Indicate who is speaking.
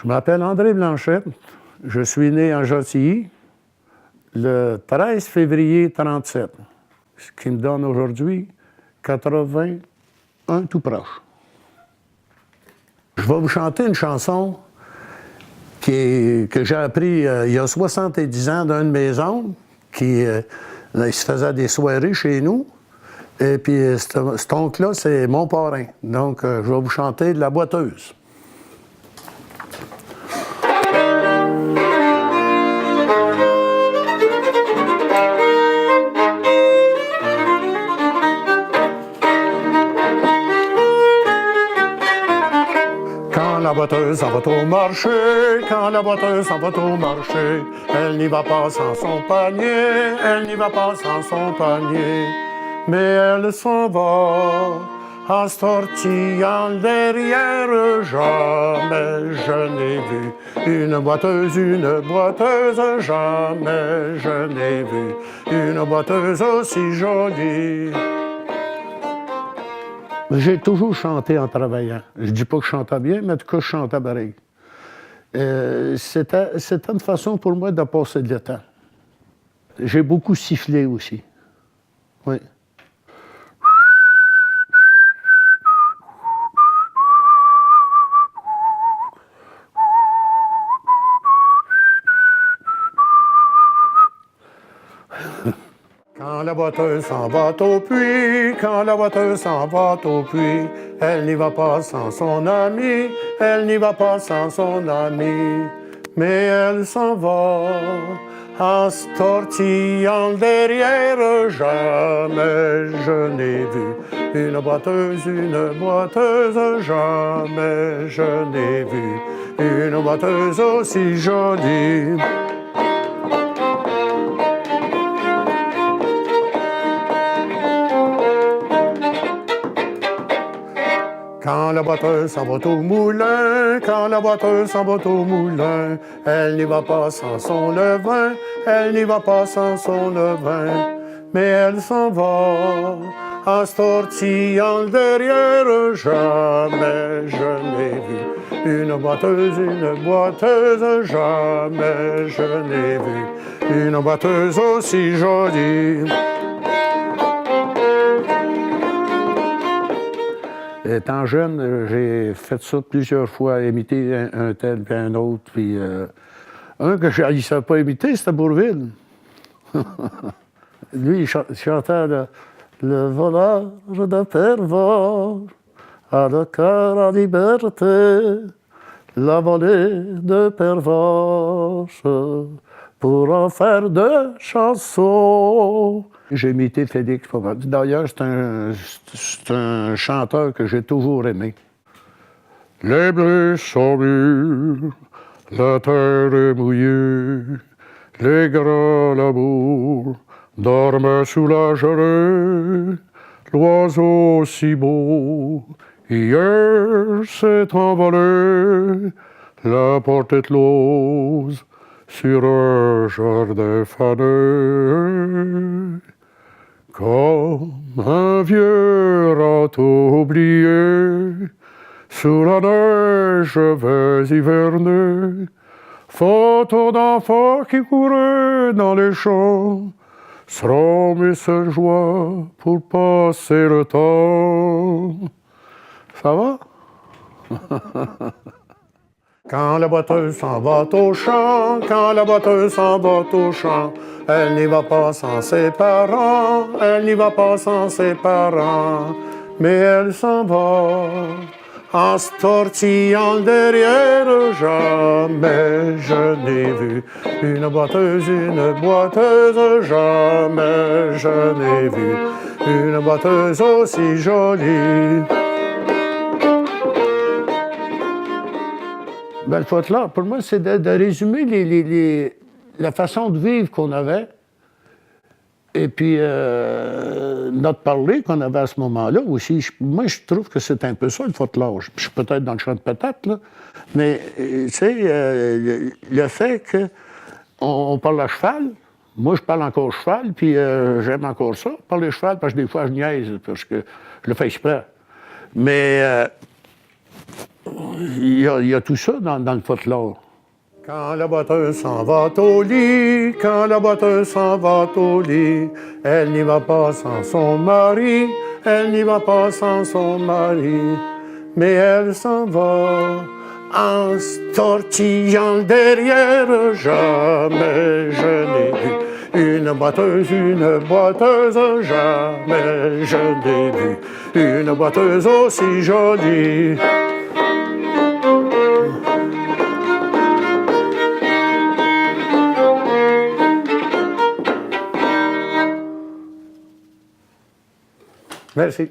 Speaker 1: Je m'appelle André Blanchette. Je suis né en Gentilly le 13 février 1937, ce qui me donne aujourd'hui 81 tout proche. Je vais vous chanter une chanson que j'ai appris il y a 70 ans d'un de mes oncles qui il se faisait des soirées chez nous. Et puis cet oncle-là, c'est mon parrain. Donc, je vais vous chanter de La Boiteuse. Quand la boiteuse s'en va au marché, quand la boiteuse s'en va au marché, elle n'y va pas sans son panier, elle n'y va pas sans son panier. Mais elle s'en va en se tortillant derrière. Jamais je n'ai vu une boiteuse, jamais je n'ai vu une boiteuse aussi jolie. J'ai toujours chanté en travaillant. Je dis pas que je chantais bien, mais en tout cas, je chantais pareil. C'était une façon pour moi de passer le temps. J'ai beaucoup sifflé aussi. Oui. Quand la boiteuse s'en va au puits, quand la boiteuse s'en va au puits, elle n'y va pas sans son ami, elle n'y va pas sans son ami. Mais elle s'en va en se tortillant derrière. Jamais je n'ai vu une boiteuse, jamais je n'ai vu une boiteuse aussi jolie. Quand la boiteuse s'en va au moulin, quand la boiteuse s'en va au moulin, elle n'y va pas sans son levain, elle n'y va pas sans son levain. Mais elle s'en va en se tortillant derrière. Jamais je n'ai vu une boiteuse, jamais je n'ai vu une boiteuse aussi jolie. Étant jeune, j'ai fait ça plusieurs fois, imiter un tel puis un autre. Puis un que je ne pas imiter, c'était Bourvil. Lui, il chantait le voleur de pervers a le cœur en liberté, la volée de pervers pour en faire de chansons. J'ai imité Félix pas mal. D'ailleurs, c'est un chanteur que j'ai toujours aimé. Les blés sont mûrs, la terre est mouillée, les grands labours dorment sous la gelée. L'oiseau si beau, hier s'est envolé, la porte est close sur un jardin fané. Comme un vieux râteau oublié, sous la neige vais hiverner. Photo d'enfants qui couraient dans les champs seront mes seules joies pour passer le temps. Ça va? Quand la boiteuse s'en va au champ, quand la boiteuse s'en va au champ, elle n'y va pas sans ses parents, elle n'y va pas sans ses parents, mais elle s'en va en se tortillant derrière. Jamais je n'ai vu une boiteuse, jamais je n'ai vu une boiteuse aussi jolie. Ben, le folklore, pour moi, c'est de résumer la façon de vivre qu'on avait et puis notre parler qu'on avait à ce moment-là aussi. Moi, je trouve que c'est un peu ça, le folklore. Je suis peut-être dans le champ de patate, là, mais tu sais, le fait qu'on parle à cheval, moi, je parle encore cheval, puis j'aime encore ça, parler cheval, parce que des fois, je niaise, parce que je le fais exprès. Mais il y a tout ça dans le folklore.
Speaker 2: Quand la batteuse s'en va au lit, quand la batteuse s'en va au lit, elle n'y va pas sans son mari, elle n'y va pas sans son mari, mais elle s'en va en se tortillant derrière. Jamais je n'ai vu une batteuse, jamais je n'ai vu une batteuse aussi jolie. Merci.